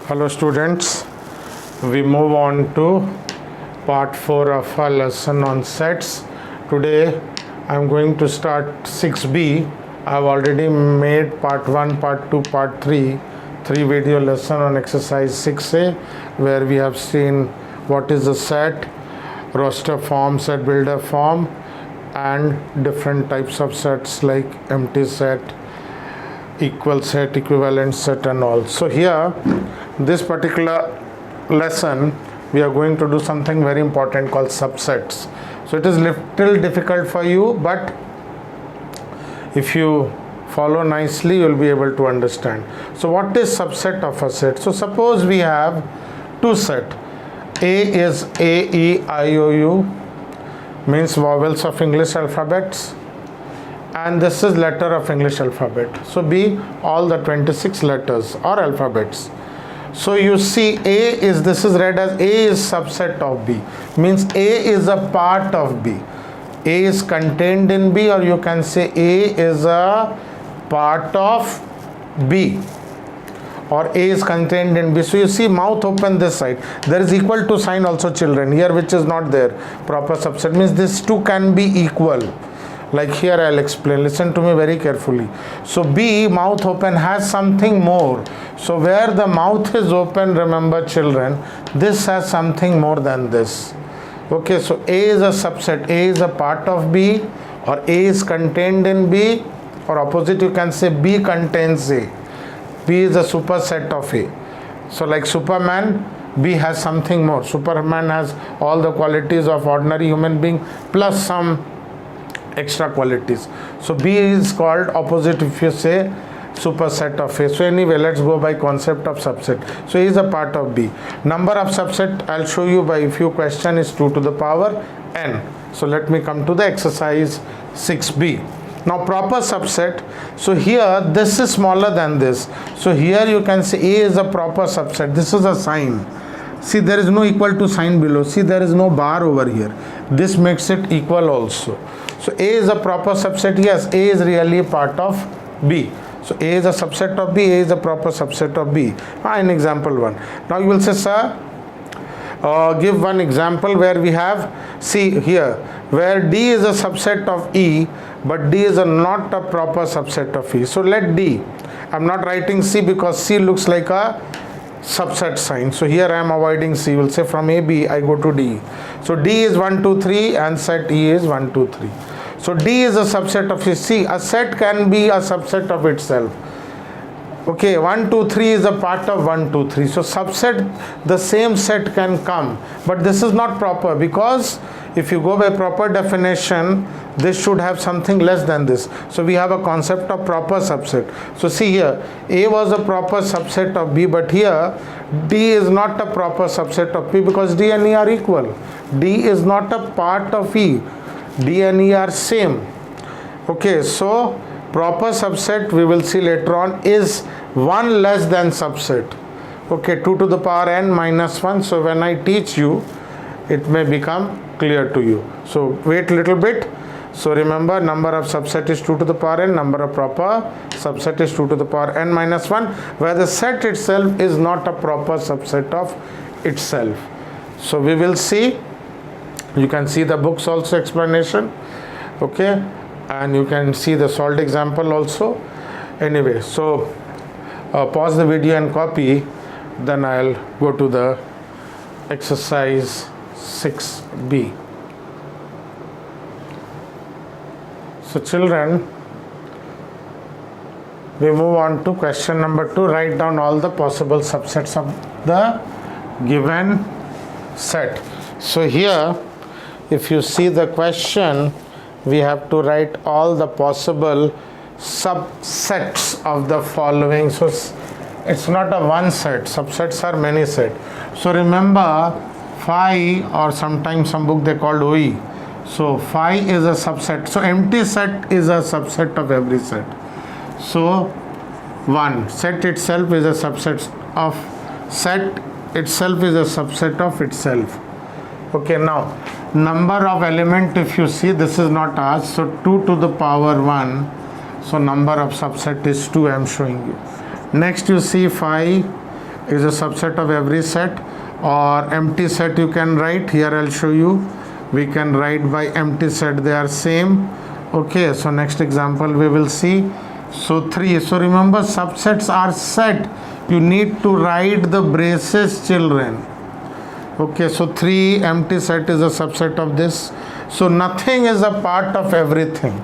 Hello students, we move on to part 4 of our lesson on sets. Today I am going to start 6b. I have already made part 1, part 2, part 3, 3 video lesson on exercise 6a, where we have seen what is a set, roster form, set builder form, and different types of sets like empty set, equal set, equivalent set and all. So here this particular lesson we are going to do something very important called subsets. So it is little difficult for you, but if you follow nicely you will be able to understand. So what is subset of a set? So suppose we have two set. A is A, E, I, O, U, means vowels of English alphabets, and this is letter of English alphabet. So B, all the 26 letters or alphabets. So you see this is read as A is subset of B, means A is a part of B. A is contained in B, or you can say A is a part of B, or A is contained in B. So you see mouth open this side. There is equal to sign also, children, here, which is not there. Proper subset means these two can be equal. Like here I'll explain, listen to me very carefully. So B, mouth open, has something more. So where the mouth is open, remember children, this has something more than this. Okay, so A is a subset, A is a part of B, or A is contained in B, or opposite you can say B contains A. B is a superset of A. So like Superman, B has something more. Superman has all the qualities of ordinary human being plus some extra qualities. So B is called opposite if you say superset of A. So anyway, let's go by concept of subset. So A is a part of B. Number of subset I'll show you by a few questions is 2 to the power n. So let me come to the exercise 6b. Now proper subset, so here this is smaller than this. So here you can say A is a proper subset. This is a sign. See, there is no equal to sign below. See, there is no bar over here. This makes it equal also. So A is a proper subset. Yes, A is really a part of B. So A is a subset of B, A is a proper subset of B. In example 1. Now you will say, sir, give one example where we have, see here, where D is a subset of E, but D is not a proper subset of E. So let D, I'm not writing C because C looks like a subset sign. So here I am avoiding C. Will say from A, B, I go to D. So D is 1, 2, 3 and set E is 1, 2, 3. So D is a subset of C. A set can be a subset of itself. Okay, 1, 2, 3 is a part of 1, 2, 3. So subset, the same set can come. But this is not proper, because if you go by proper definition, this should have something less than this. So we have a concept of proper subset. So see here, A was a proper subset of B, but here D is not a proper subset of B because D and E are equal. D is not a part of E. D and E are same. Okay, so proper subset we will see later on is 1 less than subset. Okay, 2 to the power n minus 1. So when I teach you, it may become clear to you. So wait a little bit. So remember, number of subset is 2 to the power n, number of proper subset is 2 to the power n minus 1, where the set itself is not a proper subset of itself. So we will see, you can see the books also explanation, okay, and you can see the solved example also. Anyway, so pause the video and copy, then I'll go to the exercise 6b. So children, we move on to question number 2. Write down all the possible subsets of the given set. So here, if you see the question, we have to write all the possible subsets of the following. So it's not a one set, subsets are many set. So remember, phi, or sometimes some book they called OE. So phi is a subset. So empty set is a subset of every set. So 1, set itself is a subset of set itself is a subset of itself. Okay, now number of element, if you see, this is not asked. So 2 to the power 1. So number of subset is 2, I am showing you. Next you see phi is a subset of every set, or empty set you can write. Here I'll show you. We can write by empty set, they are same. Okay, so next example we will see. So 3. So remember, subsets are set. You need to write the braces, children. Okay, so 3 empty set is a subset of this. So nothing is a part of everything.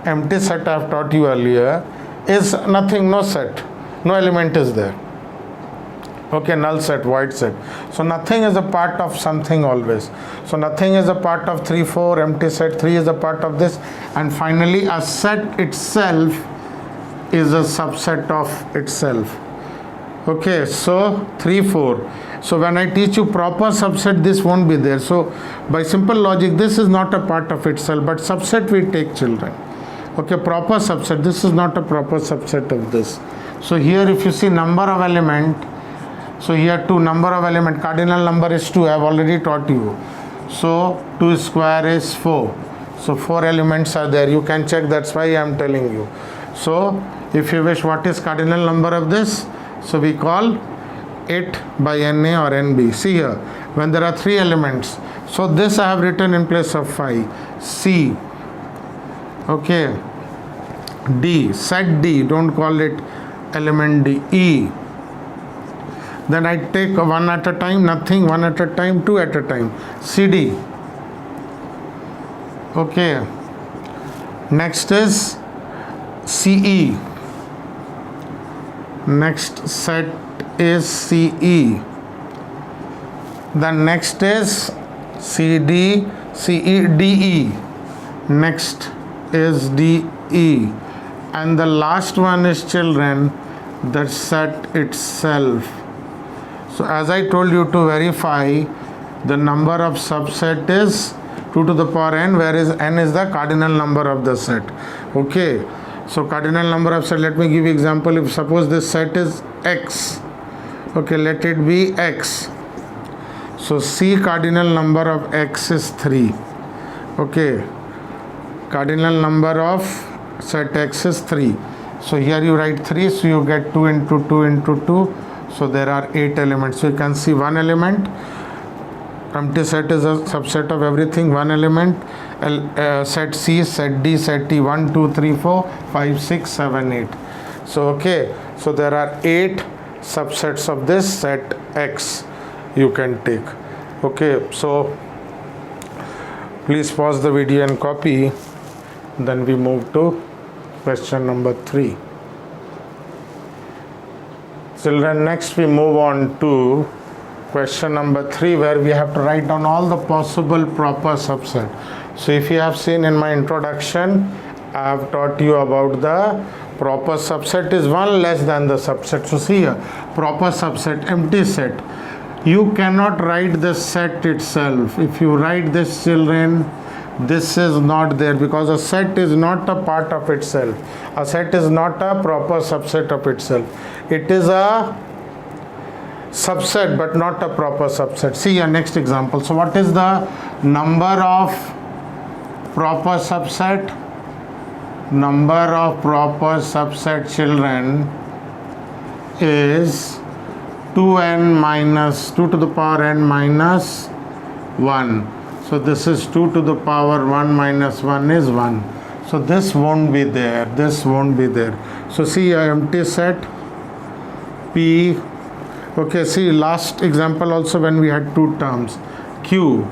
Empty set I have taught you earlier is nothing, no set, no element is there. Okay, null set, void set. So nothing is a part of something always. So nothing is a part of 3, 4, empty set, 3 is a part of this. And finally, a set itself is a subset of itself. Okay, so 3, 4. So when I teach you proper subset, this won't be there. So by simple logic, this is not a part of itself, but subset we take, children. Okay, proper subset, this is not a proper subset of this. So here if you see number of element, so here 2, number of element, cardinal number is 2, I have already taught you. So 2 square is 4. So 4 elements are there, you can check, that's why I am telling you. So if you wish, what is cardinal number of this? So we call it by Na or Nb. See here, when there are 3 elements, so this I have written in place of 5. C, okay, D, set D, don't call it element D. E, then I take one at a time, nothing, one at a time, 2 at a time. CD, okay, next is CE, next set is CE, then next is CD, CE, DE, next is DE, and the last one is, children, the set itself. So as I told you, to verify, the number of subset is 2 to the power n, whereas n is the cardinal number of the set. Okay, so cardinal number of set, let me give you example. If suppose this set is X, okay, let it be X. So C cardinal number of X is 3. Okay, cardinal number of set X is 3. So here you write 3, so you get 2 into 2 into 2. So there are 8 elements. So you can see one element. Empty set is a subset of everything, one element. Set C, set D, set T, 1, 2, 3, 4, 5, 6, 7, 8. So okay, so there are 8 subsets of this set X you can take. Okay, so please pause the video and copy. Then we move to question number 3. Children, next we move on to question number 3, where we have to write down all the possible proper subset. So if you have seen in my introduction, I have taught you about the proper subset is 1 less than the subset. So see here, proper subset, empty set. You cannot write the set itself. If you write this, children, this is not there, because a set is not a part of itself. A set is not a proper subset of itself. It is a subset but not a proper subset. See your next example. So what is the number of proper subset? Number of proper subset, children, is 2n minus 2 to the power n minus 1. So this is 2 to the power 1 minus 1 is 1. So this won't be there. This won't be there. So see a empty set P. Okay, see last example also when we had 2 terms Q.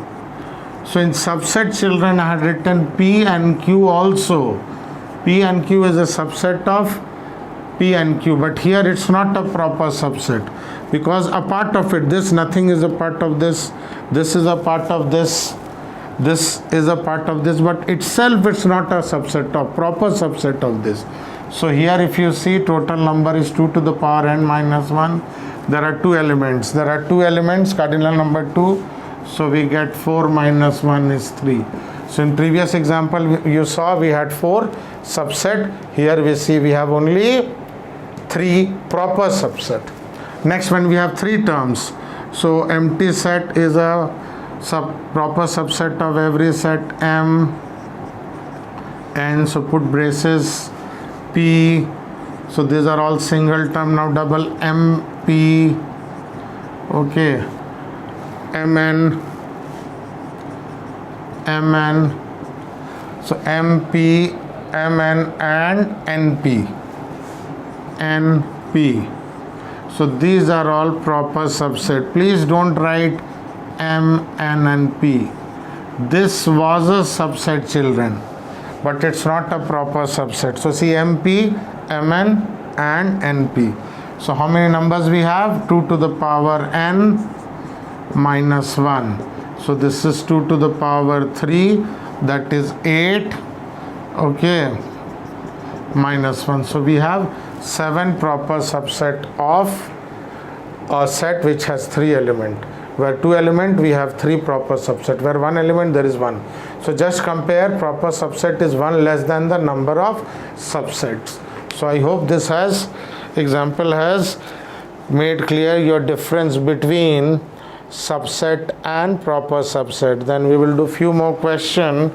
So in subset, children, I had written P and Q also. P and Q is a subset of P and Q, but here it's not a proper subset, because a part of it, this nothing is a part of this, this is a part of this, this is a part of this, but itself it's not a subset of, proper subset of this. So here if you see, total number is 2 to the power n minus 1. There are 2 elements. There are 2 elements, cardinal number 2. So we get 4 minus 1 is 3. So in previous example you saw we had 4 subset. Here we see we have only 3 proper subset. Next, when we have 3 terms, so empty set is a proper subset of every set M, N, so put braces, P. So these are all single term. Now double M, P, Okay, Mn, so MP, Mn and NP. So these are all proper subset. Please don't write M, N and P. This was a subset, children, but it's not a proper subset. So see, MP, Mn and NP. So how many numbers we have? 2 to the power n minus 1. So this is 2 to the power 3, that is 8. Okay, minus 1. So we have 7 proper subset of a set which has 3 elements. Where 2 elements, we have 3 proper subset. Where 1 element, there is 1. So just compare, proper subset is 1 less than the number of subsets. So I hope this example has made clear your difference between subset and proper subset. Then we will do few more questions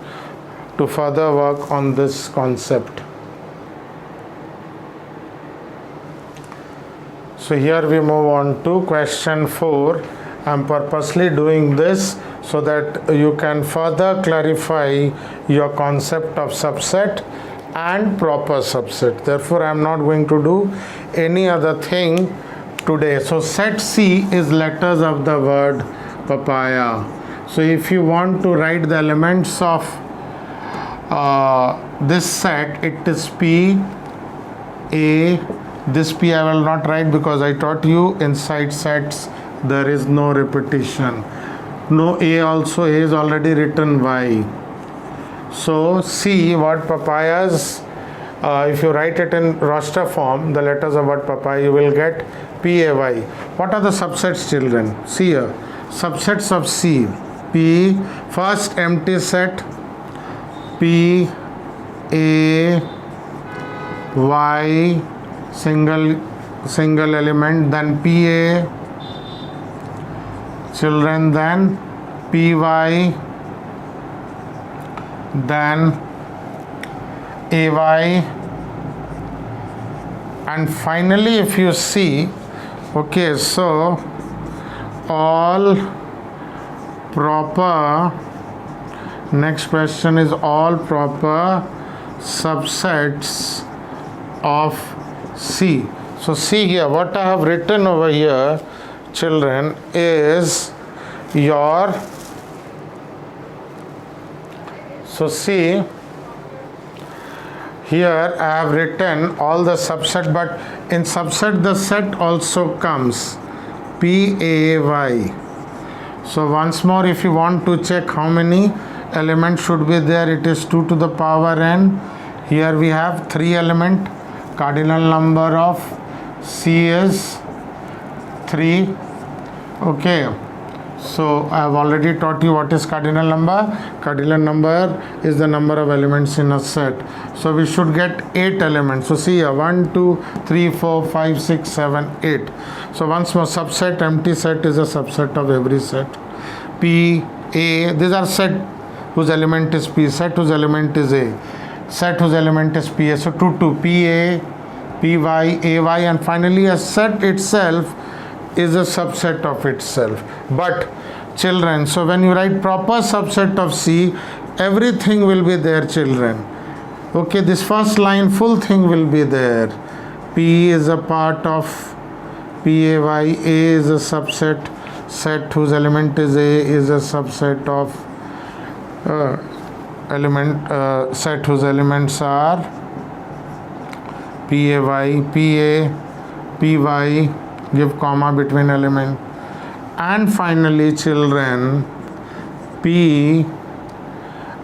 to further work on this concept. So here we move on to question 4. I am purposely doing this so that you can further clarify your concept of subset and proper subset. Therefore, I am not going to do any other thing today. So set C is letters of the word papaya. So if you want to write the elements of this set, it is P, A. This P I will not write because I taught you inside sets there is no repetition. No A also, A is already written Y. So C, word papayas, if you write it in roster form, the letters of word papaya, you will get P-A-Y. What are the subsets, children? See here, subsets of C. P, first empty set, P, A, Y, single element, then PA, children, then PY, then AY, and finally if you see, okay, so all proper, next question is all proper subsets of C. So see here, what I have written over here, children, is your, so see here I have written all the subset, but in subset the set also comes PAY. So once more, if you want to check how many elements should be there, it is 2 to the power n. Here we have 3 elements. Cardinal number of C is 3. Okay, so I have already taught you what is cardinal number. Cardinal number is the number of elements in a set. So we should get 8 elements. So see here, 1, 2, 3, 4, 5, 6, 7, 8. So once more, subset, empty set is a subset of every set. P, A, these are set whose element is P, set whose element is A, set whose element is PA. So 2, 2, PA, PY, AY, and finally a set itself is a subset of itself. But children, so when you write proper subset of C, everything will be there, children. Okay, this first line, full thing will be there. P is a part of PAY, A is a subset, set whose element is A is a subset of set whose elements are PAY, PA, PY, give comma between element, and finally children P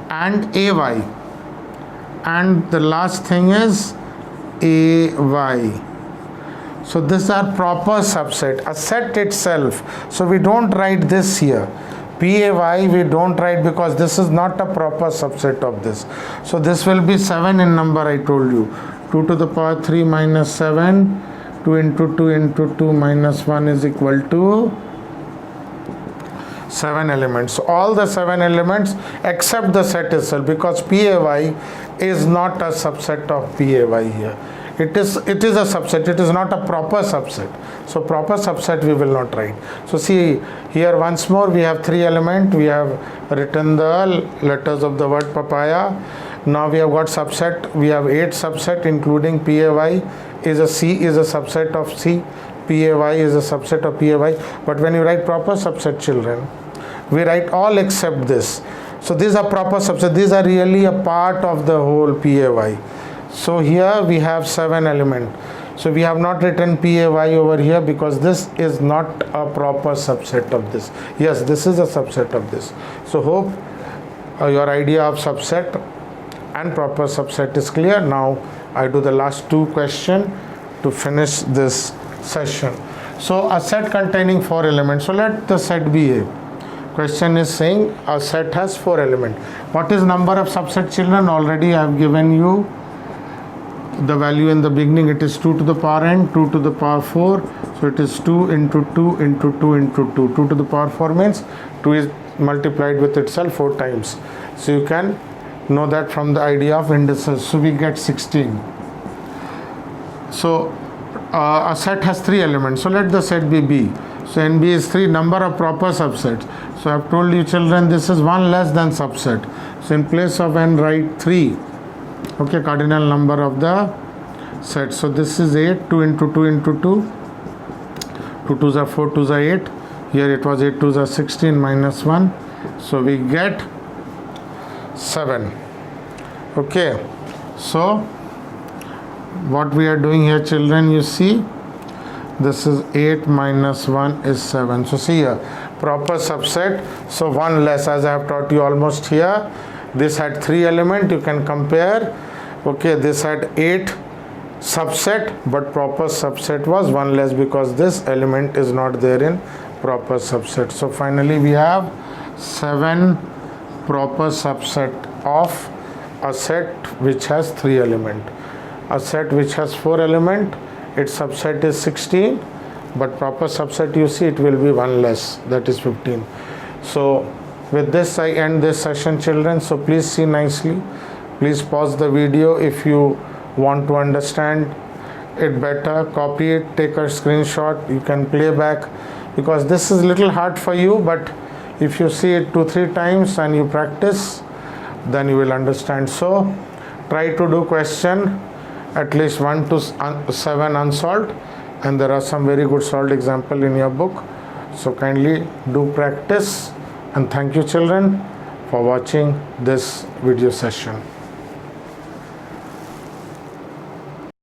and AY, and the last thing is AY. So these are proper subset, a set itself. So we don't write this here. PAY we don't write because this is not a proper subset of this. So this will be 7 in number, I told you. 2 to the power 3 minus 7, 2 into 2 into 2 minus 1 is equal to 7 elements. So all the 7 elements except the set itself, because PAY is not a subset of PAY here. it is a subset, it is not a proper subset. So proper subset we will not write. So see here once more, we have 3 elements. We have written the letters of the word papaya. Now we have got subset. We have 8 subset, including PAY is a C is a subset of C, PAY is a subset of PAY. But when you write proper subset, children, we write all except this. So these are proper subset. These are really a part of the whole PAY. So here we have 7 elements. So we have not written PAY over here because this is not a proper subset of this. Yes, this is a subset of this. So hope your idea of subset and proper subset is clear. Now I do the last 2 questions to finish this session. So a set containing 4 elements. So let the set be A. Question is saying a set has 4 elements. What is number of subset, children? Already I have given you the value in the beginning. It is 2 to the power n, 2 to the power 4. So it is 2 into 2 into 2 into 2. 2 to the power 4 means 2 is multiplied with itself 4 times. So you can know that from the idea of indices. So we get 16. So a set has 3 elements. So let the set be B. So NB is 3, number of proper subsets. So I have told you, children, this is 1 less than subset. So in place of n, write 3. Okay, cardinal number of the set. So this is 8, 2 into 2 into 2. 2 2s are 4, 2s are 8. Here it was 8 2s are 16 minus 1. So we get 7. Okay, so what we are doing here, children, you see, this is 8 minus 1 is 7. So see here, proper subset. So 1 less, as I have taught you almost here. This had 3 elements, you can compare. Okay, this had 8 subset, but proper subset was 1 less because this element is not there in proper subset. So finally we have 7 proper subset of a set which has 3 elements. A set which has 4 elements, its subset is 16, but proper subset, you see, it will be 1 less, that is 15. So with this I end this session, children. So please see nicely. Please pause the video if you want to understand it better. Copy it, take a screenshot. You can play back because this is little hard for you, but if you see it 2-3 times and you practice, then you will understand. So try to do question at least 1 to 7 unsolved, and there are some very good solved example in your book. So kindly do practice, and thank you, children, for watching this video session.